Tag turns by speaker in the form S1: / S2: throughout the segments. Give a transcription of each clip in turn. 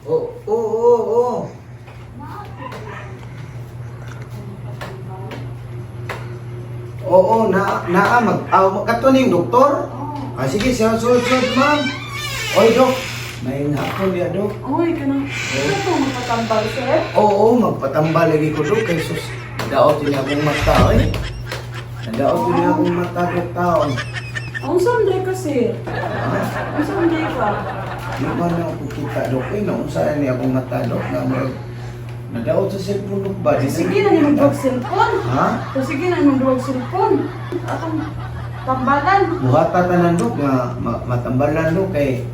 S1: Oo. Oo, katuning doktor. Sige, sunod, ma'am. Oy, dok. May hapon niya, dok.
S2: Uy, kanang ito magpatambal, sir?
S1: Oo, magpatambal lagi ko, dok. Kay sus, nadaot din akong mata, eh. Nadaot din akong mata, dok, taon.
S2: Ang Sunday ka, sir. Ang Sunday ka.
S1: Di ba na ako kita, dok? Naunsayan niya akong mata, dok, na nadaot sa cellphone, dok ba?
S2: Sige na yung drug cellphone.
S1: Ha?
S2: Sige na yung drug cellphone. Atong tambalan.
S1: Buhata tanan, dok, nga matambalan, dok, kay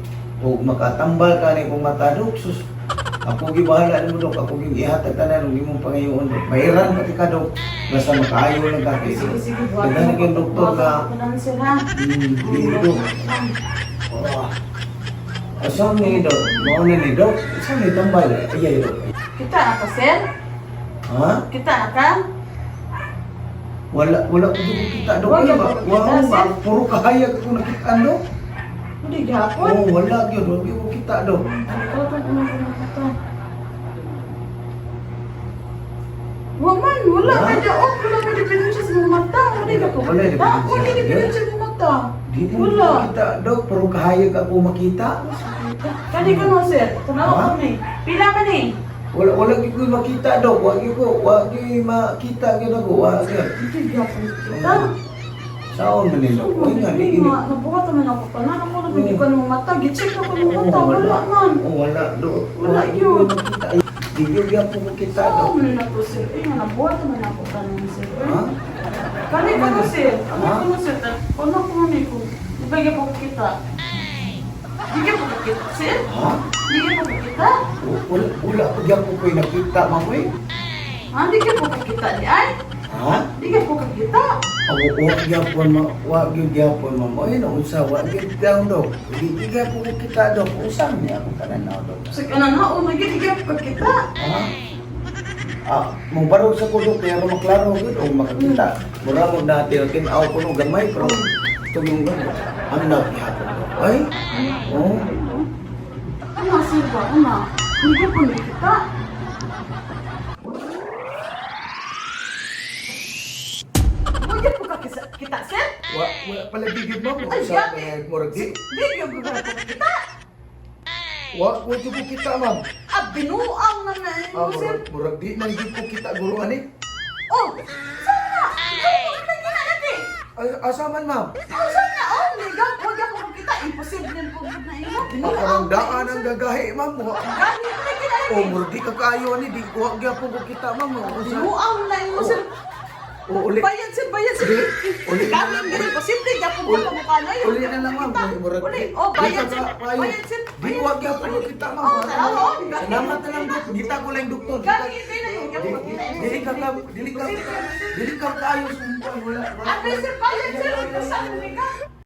S1: kung makatambal ka ni kung mata, dok, sus. Ako gibahala mo, dok. Ako gihatag tanan ng imong pangayoon, dok. Bayaran pati ka, dok. Basta makaayo lang ka kay.
S2: Sige,
S1: Ganda na kayong doktor na.
S2: Ako lang, sir, ha?
S1: Hindi, dok. Asam ni, dok? Mauna ni, dok? Asam ni tambal? Ayay, dok.
S2: Kita na ka, sir?
S1: Ha?
S2: Kita na ka?
S1: Wala ko dito kita, dok.
S2: Wala
S1: Ba?
S2: ko
S1: Wow,
S2: kita, sir.
S1: puro kahayag ako nakita, dok.
S2: Hindi gapon.
S1: Oh, wala yun, dok. Hindi ko kita, dok.
S2: Ito, ito. Waman, wala
S1: Ha?
S2: ka daot. Wala ka diferensya sa mga mata. Wala ka
S1: Wala
S2: kita.
S1: diferensya.
S2: Wala diferensya sa mga mata.
S1: Di ko
S2: Wala.
S1: kita, dok. Puro kahayag ako makita.
S2: Kani ka no, sir. Tanaw
S1: Ha?
S2: ko ni. Pila man ni.
S1: Wala ko makita, dok. Wagi makita gyud ako. Wagi.
S2: Hindi gapon kita.
S1: Saon man nila? Uy nga, di ini.
S2: Nabuhat naman ako pa na. Ako nabigyan ng mata. Gicheck ako ng mata. Wala man.
S1: Oh, wala, dok.
S2: Wala
S1: Wagi
S2: yun.
S1: ko makita. Di ko gyapon makita,
S2: Saan
S1: dok.
S2: mo na po, sir? Eh, nabuhat naman ako pa ng sir.
S1: Ha?
S2: Kani ka no, sir. Ano
S1: Ha?
S2: ka no, sir? Ano ko man ko? Ibigay po kita. Ibigay po kita, sir.
S1: Ha?
S2: Ibigay po kita.
S1: Wala ko gyapon ko nakita, mamoy.
S2: Hindi ka po kita di ay.
S1: Ha?
S2: Hindi ka po kita.
S1: Wag gyapon, mamoy. Unsa wag gyapon, dok. Di gyapon ko kita, dok. Usang niya ako kananaw, dok.
S2: Sa kanan na, hindi ka kita.
S1: Mong barog sa kulo kaya ba maklaro gud o makakita. Mura mo dati kin aw kuno gamay pero tugong gud. Ano na gihapon ko? Ay? Oh.
S2: Ano, sir ba? Ano? Hindi ka po kita. Hindi po kita, sir?
S1: Wala pala bigid mo mo
S2: Ay,
S1: sa
S2: yate.
S1: murag di.
S2: Hindi ka po kita.
S1: Wa jud ko kita, ma'am.
S2: Binuang na na mo, sir.
S1: Murag di na jud ko kita guro ani.
S2: Oh, sana! Ikaw po ang natin!
S1: Ay asaman, ma'am.
S2: Oh, sana! Oh, wag ako kita. Imposible po na iyo.
S1: Ang daan ang gagahi, ma'am.
S2: Gani na kinain.
S1: O murag di ka kaayo ni di ko gyapon ko kita, ma'am.
S2: Binuang na iyo, sir.
S1: O uli.
S2: Bayan, sir.
S1: Uli.
S2: Kami ang ganun. Posible, yapon ko kamukha na yun.
S1: Uli na lang, ma'am. Murag
S2: Uli.
S1: di.
S2: Oh, bayan,
S1: Di
S2: sir.
S1: ka kaayo.
S2: Bayan, sir.
S1: Di ko gyapon ko kita, ma'am.
S2: Oh, tanaw.
S1: Salamat na lang, dok. Kita ko lang, doktor.
S2: Gani, hindi na yung yapon.
S1: Dili ka kaayos mo. Wala.
S2: Ate, sir, bayan, sir. Kasama ka.